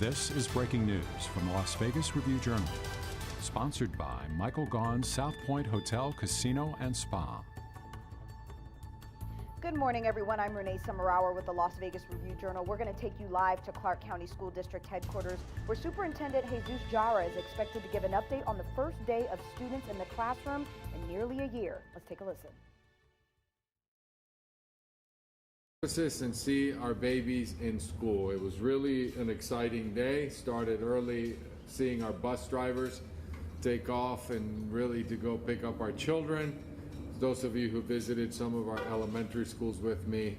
This is breaking news from the Las Vegas Review-Journal, sponsored by Michael Gaughan's South Point Hotel, Casino, and Spa. Good morning, everyone. I'm Renee Summerauer with the Las Vegas Review-Journal. We're going to take you live to Clark County School District headquarters, where Superintendent Jesus Jara is expected to give an update on the first day of students in the classroom in nearly a year. Let's take a listen. And see our babies in school. It was really an exciting day. Started early, seeing our bus drivers take off and really to go pick up our children. Those of you who visited some of our elementary schools with me,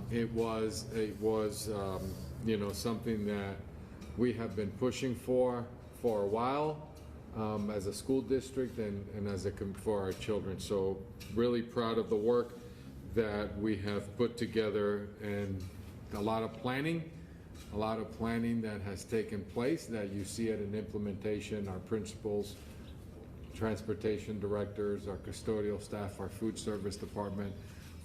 it was you know, something that we have been pushing for a while as a school district and as for our children. So really proud of the work that we have put together, and a lot of planning that has taken place that you see it in implementation. Our principals, transportation directors, our custodial staff, our food service department,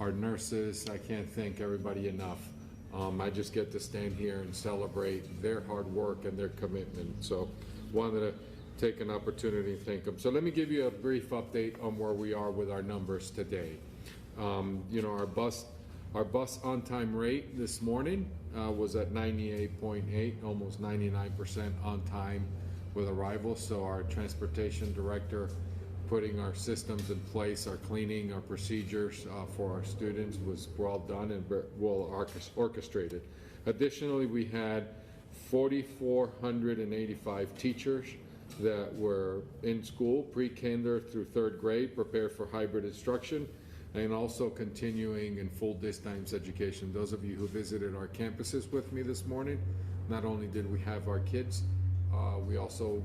our nurses. I can't thank everybody enough. I just get to stand here and celebrate their hard work and their commitment. So wanted to take an opportunity to thank them. So let me give you a brief update on where we are with our numbers today. You know, our bus on-time rate this morning was at 98.8, almost 99% on time with arrival. So our transportation director putting our systems in place, our cleaning, our procedures for our students was well done and well orchestrated. Additionally, we had 4,485 teachers that were in school, pre-kinder through third grade, prepared for hybrid instruction, and also continuing in full distance education. Those of you who visited our campuses with me this morning, not only did we have our kids, we also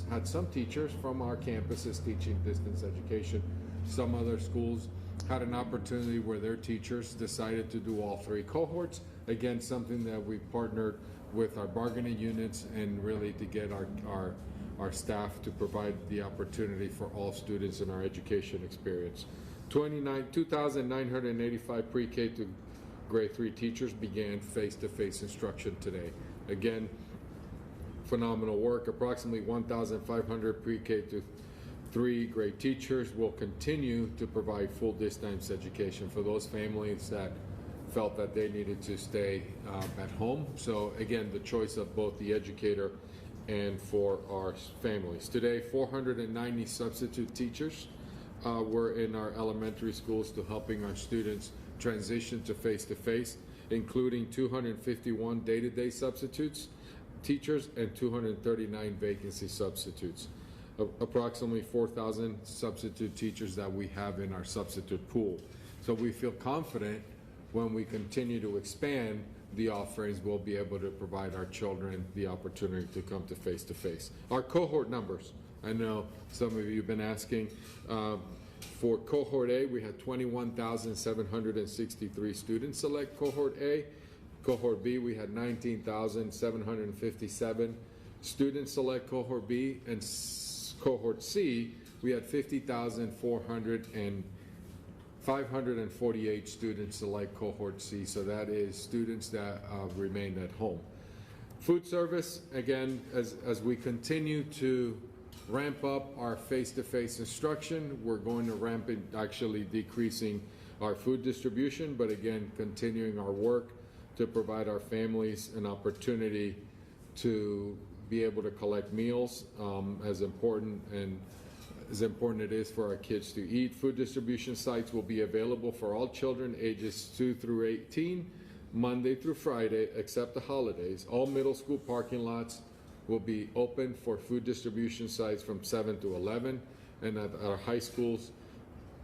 had some teachers from our campuses teaching distance education. Some other schools had an opportunity where their teachers decided to do all three cohorts. Again, something that we partnered with our bargaining units and really to get our staff to provide the opportunity for all students in our education experience. 2,985 pre-K to grade 3 teachers began face-to-face instruction today. Again, phenomenal work. Approximately 1,500 pre-K to 3 grade teachers will continue to provide full distance education for those families that felt that they needed to stay at home. So again, the choice of both the educator and for our families. Today, 490 substitute teachers were in our elementary schools to helping our students transition to face-to-face, including 251 day-to-day substitutes teachers and 239 vacancy substitutes. Approximately 4,000 substitute teachers that we have in our substitute pool. So we feel confident when we continue to expand the offerings, we'll be able to provide our children the opportunity to come to face-to-face. Our cohort numbers, I know some of you have been asking. For cohort A, we had 21,763 students select cohort A. Cohort B, we had 19,757 students select cohort B. And cohort C, we had 50,548 students select cohort C. So that is students that remained at home. Food service, again, as we continue to ramp up our face-to-face instruction, we're going to ramp it, actually decreasing our food distribution, but again, continuing our work to provide our families an opportunity to be able to collect meals, as important it is for our kids to eat. Food distribution sites will be available for all children ages 2 through 18, Monday through Friday, except the holidays. All middle school parking lots will be open for food distribution sites from 7 to 11, and at our high schools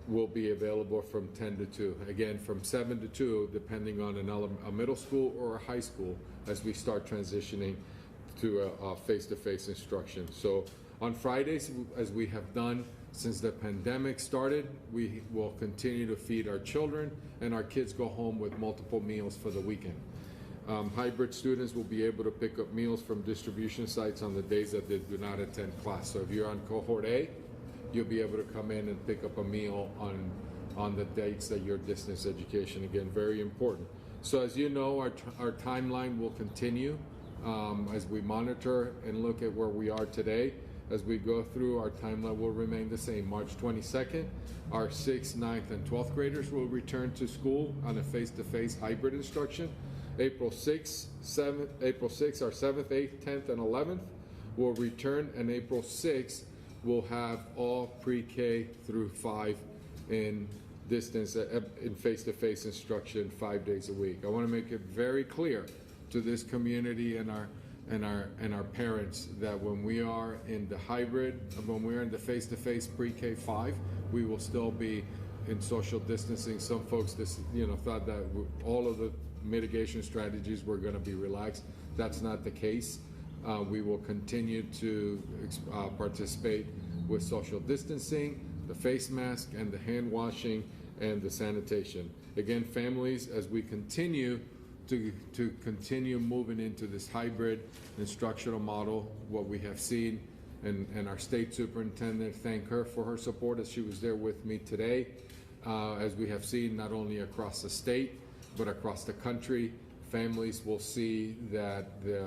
will be available from 10 to 2. Again, from 7 to 2, depending on a middle school or a high school, as we start transitioning to a face-to-face instruction. So on Fridays, as we have done since the pandemic started, we will continue to feed our children, and our kids go home with multiple meals for the weekend. Hybrid students will be able to pick up meals from distribution sites on the days that they do not attend class. So if you're on cohort A, you'll be able to come in and pick up a meal on the dates that your distance education, again, very important. So as you know, our timeline will continue as we monitor and look at where we are today. As we go through, our timeline will remain the same. March 22nd, our 6th, 9th, and 12th graders will return to school on a face-to-face hybrid instruction. April 6th, our 7th, 8th, 10th, and 11th will return, and April 6th we'll have all pre-K through 5 in distance in face-to-face instruction 5 days a week. I want to make it very clear to this community and our parents that when we are in the hybrid, when we're in the face-to-face pre-K 5, we will still be in social distancing. Some folks thought that all of the mitigation strategies were going to be relaxed. That's not the case. We will continue to participate with social distancing, the face mask, and the hand washing and the sanitation. Again, families, as we continue to continue moving into this hybrid instructional model, what we have seen, and our state superintendent, thank her for her support as she was there with me today, as we have seen not only across the state, but across the country, families will see that the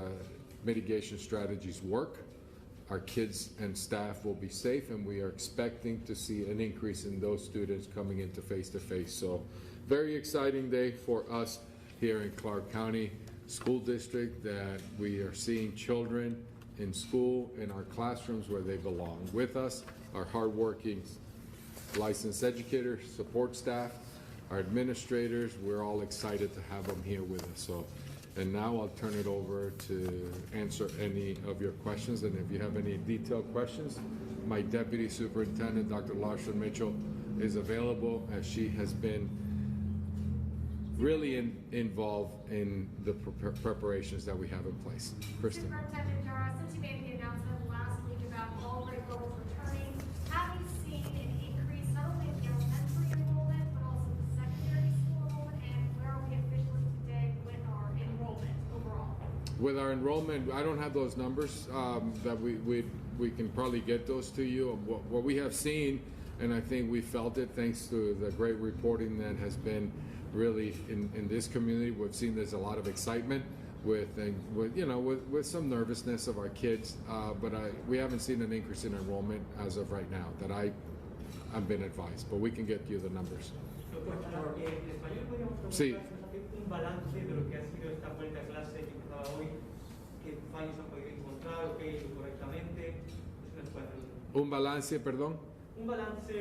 mitigation strategies work. Our kids and staff will be safe, and we are expecting to see an increase in those students coming into face-to-face. So very exciting day for us here in Clark County School District, that we are seeing children in school, in our classrooms where they belong. With us, our hardworking licensed educators, support staff, our administrators. We're all excited to have them here with us. So, and now I'll turn it over to answer any of your questions. And if you have any detailed questions, my Deputy Superintendent, Dr. Larson Mitchell, is available, as she has been really involved in the preparations that we have in place. Kristen. Superintendent Jara, since you made the announcement last week about all grade levels returning, have you seen an increase not only in the elementary enrollment, but also the secondary school enrollment, and where are we officially today with our enrollment overall? With our enrollment, I don't have those numbers that we can probably get those to you. What we have seen, and I think we felt it thanks to the great reporting that has been really in this community. We've seen there's a lot of excitement with some nervousness of our kids, but we haven't seen an increase in enrollment as of right now that I've been advised, but we can get you the numbers. Sí. Un balance de lo que ha sido esta vuelta a clase que empezaba hoy, qué fallos han podido encontrar o qué ha ido correctamente. Un balance, perdón. Un balance,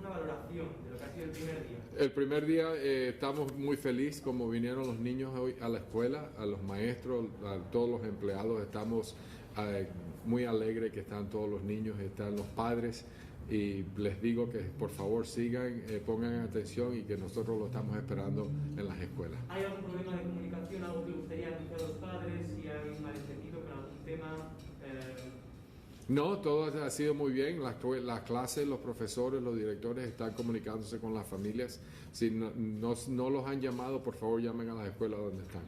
una valoración de lo que ha sido el primer día. El primer día estamos muy felices como vinieron los niños hoy a la escuela, a los maestros, a todos los empleados. Estamos muy alegres que están todos los niños, están los padres, y les digo que por favor sigan, pongan atención, y que nosotros lo estamos esperando en las escuelas. ¿Hay algún problema de comunicación, algo que le gustaría anunciar a los padres, si hay un malentendido con algún tema? No, todo ha sido muy bien. Las clases, los profesores, los directores están comunicándose con las familias. Si no los han llamado, por favor llamen a las escuelas donde están.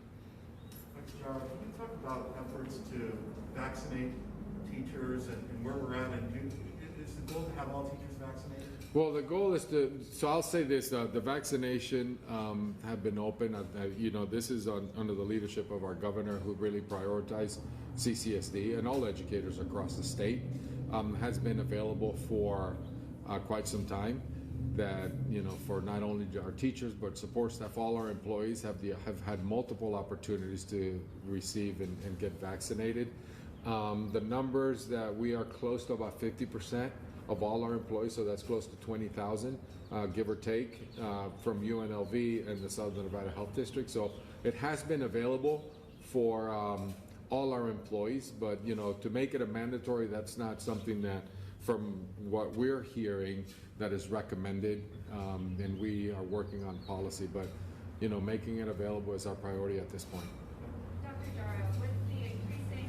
Dr. Jara, can you talk about efforts to vaccinate teachers and where we're at? And is the goal to have all teachers vaccinated? Well, the goal is so I'll say this, the vaccination have been open. This is under the leadership of our governor, who really prioritized CCSD, and all educators across the state, has been available for quite some time. That, for not only our teachers, but support staff, all our employees have had multiple opportunities to receive and get vaccinated. The numbers that we are close to about 50% of all our employees, so that's close to 20,000, give or take, from UNLV and the Southern Nevada Health District. So it has been available for all our employees, but to make it a mandatory, that's not something that, from what we're hearing, that is recommended, and we are working on policy, but making it available is our priority at this point. Dr. Jara, with the increasing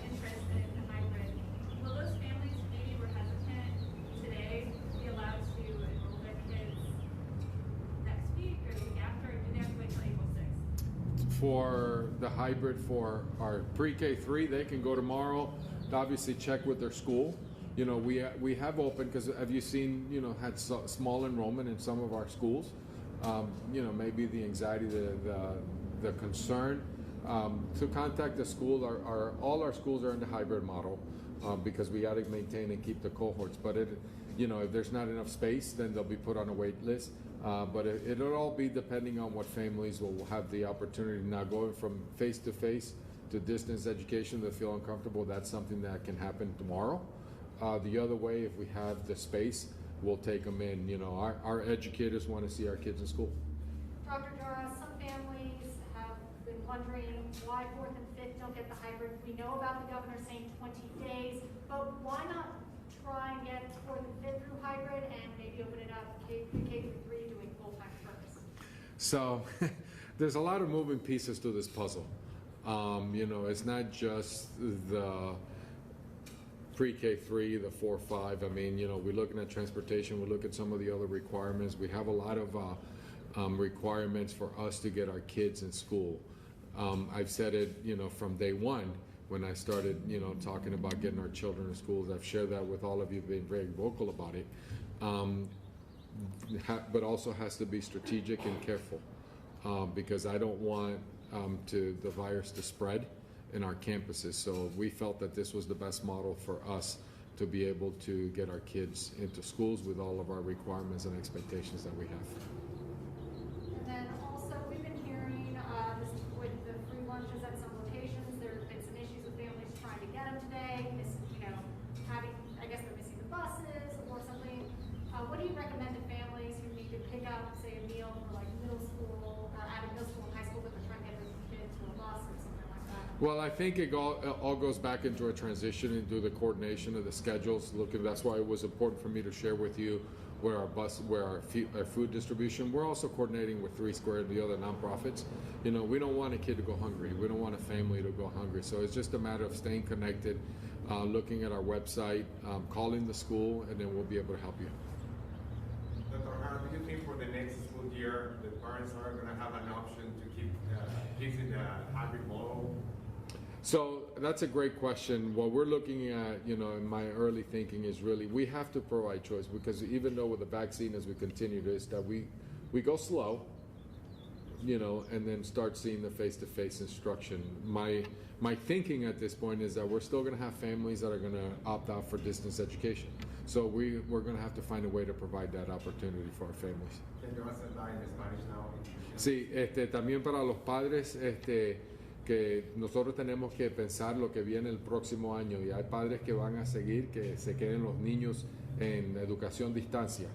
interest in hybrid, will those families who maybe were hesitant today be allowed to enroll their kids next week or the week after, or do they have to wait till April 6th? For the hybrid for our pre-K 3, they can go tomorrow. Obviously, check with their school. We have opened, because have you seen, had small enrollment in some of our schools. Maybe the anxiety, the concern to contact the school. All our schools are in the hybrid model because we got to maintain and keep the cohorts. But if there's not enough space, then they'll be put on a wait list. But it'll all be depending on what families will have the opportunity. Now, going from face-to-face to distance education that feel uncomfortable, that's something that can happen tomorrow. The other way, if we have the space, we'll take them in. Our educators want to see our kids in school. Dr. Jara, some families have been wondering why 4th and 5th don't get the hybrid. We know about the governor saying 20 days, but why not try and get 4th and 5th through hybrid and maybe open it up K through 3 doing full-time terms? So there's a lot of moving pieces to this puzzle. It's not just the pre-K3, the 4-5. I mean, we're looking at transportation. We look at some of the other requirements. We have a lot of requirements for us to get our kids in school. I've said it, from day one when I started, talking about getting our children in schools. I've shared that with all of you, being very vocal about it. But also has to be strategic and careful because I don't want the virus to spread in our campuses. So we felt that this was the best model for us to be able to get our kids into schools with all of our requirements and expectations that we have. And then also, we've been hearing this with the free lunches at some locations. There have been some issues with families trying to get them today. I guess they're missing the buses or something. What do you recommend to families who need to pick up, say, a meal for like middle school, out of middle school and high school, but they're trying to get their kid to a bus or something like that? Well, I think it all goes back into a transition into the coordination of the schedules. That's why it was important for me to share with you where our food distribution. We're also coordinating with 3 Square and the other nonprofits. We don't want a kid to go hungry. We don't want a family to go hungry. So it's just a matter of staying connected, looking at our website, calling the school, and then we'll be able to help you. Dr. Jara, do you think for the next school year, the parents are going to have an option to keep kids in the hybrid model? So that's a great question. What we're looking at, in my early thinking is really we have to provide choice because even though with the vaccine, as we continue to, is that we go slow, and then start seeing the face-to-face instruction. My thinking at this point is that we're still going to have families that are going to opt out for distance education. So we're going to have to find a way to provide that opportunity for our families. Can you answer that in Spanish now? Sí, también para los padres, que nosotros tenemos que pensar lo que viene el próximo año y hay padres que van a seguir que se queden los niños en educación distancia,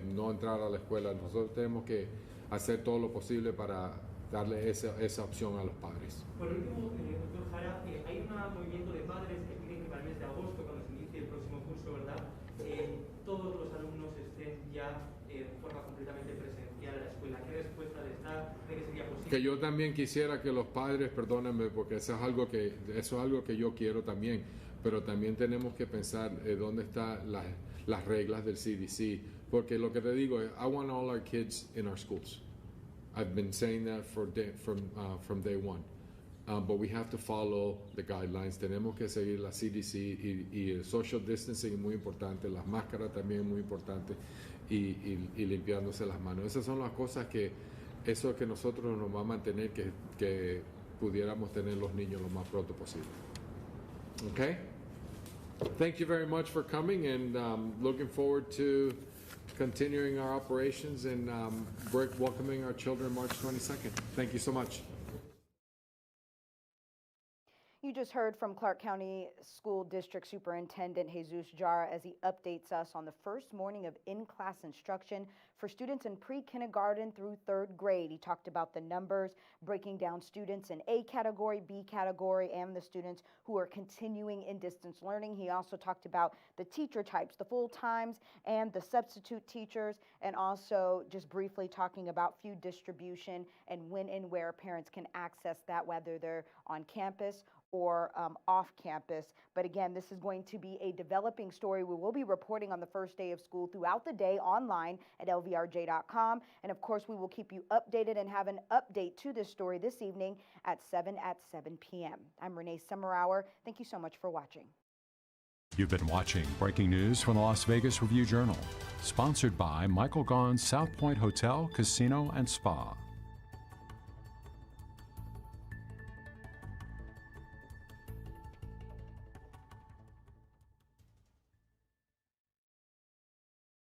no entrar a la escuela. Nosotros tenemos que hacer todo lo posible para darle esa opción a los padres. Por último, doctor Jara, hay un movimiento de padres que piden que para el mes de agosto, cuando se inicie el próximo curso, ¿verdad? Todos los alumnos estén ya de forma completamente presencial a la escuela. ¿Qué respuesta les da? ¿Cree que sería posible? Que yo también quisiera que los padres, perdónenme, porque eso es algo que yo quiero también, pero también tenemos que pensar dónde están las reglas del CDC, porque lo que te digo es, I want all our kids in our schools. I've been saying that from day one. But we have to follow the guidelines. Tenemos que seguir la CDC y el social distancing es muy importante, las máscaras también es muy importante y limpiándose las manos. Esas son las cosas que nosotros nos va a mantener que pudiéramos tener los niños lo más pronto posible. Okay? Thank you very much for coming and looking forward to continuing our operations and welcoming our children March 22nd. Thank you so much. You just heard from Clark County School District Superintendent Jesus Jara as he updates us on the first morning of in-class instruction for students in pre-kindergarten through 3rd grade. He talked about the numbers, breaking down students in A category, B category, and the students who are continuing in distance learning. He also talked about the teacher types, the full-times and the substitute teachers, and also just briefly talking about food distribution and when and where parents can access that, whether they're on campus or off campus. But again, this is going to be a developing story. We will be reporting on the first day of school throughout the day online at lvrj.com. And of course, we will keep you updated and have an update to this story this evening at 7 p.m. I'm Renee Summerhour. Thank you so much for watching. You've been watching breaking news from the Las Vegas Review-Journal, sponsored by Michael Gaughan's South Point Hotel, Casino, and Spa.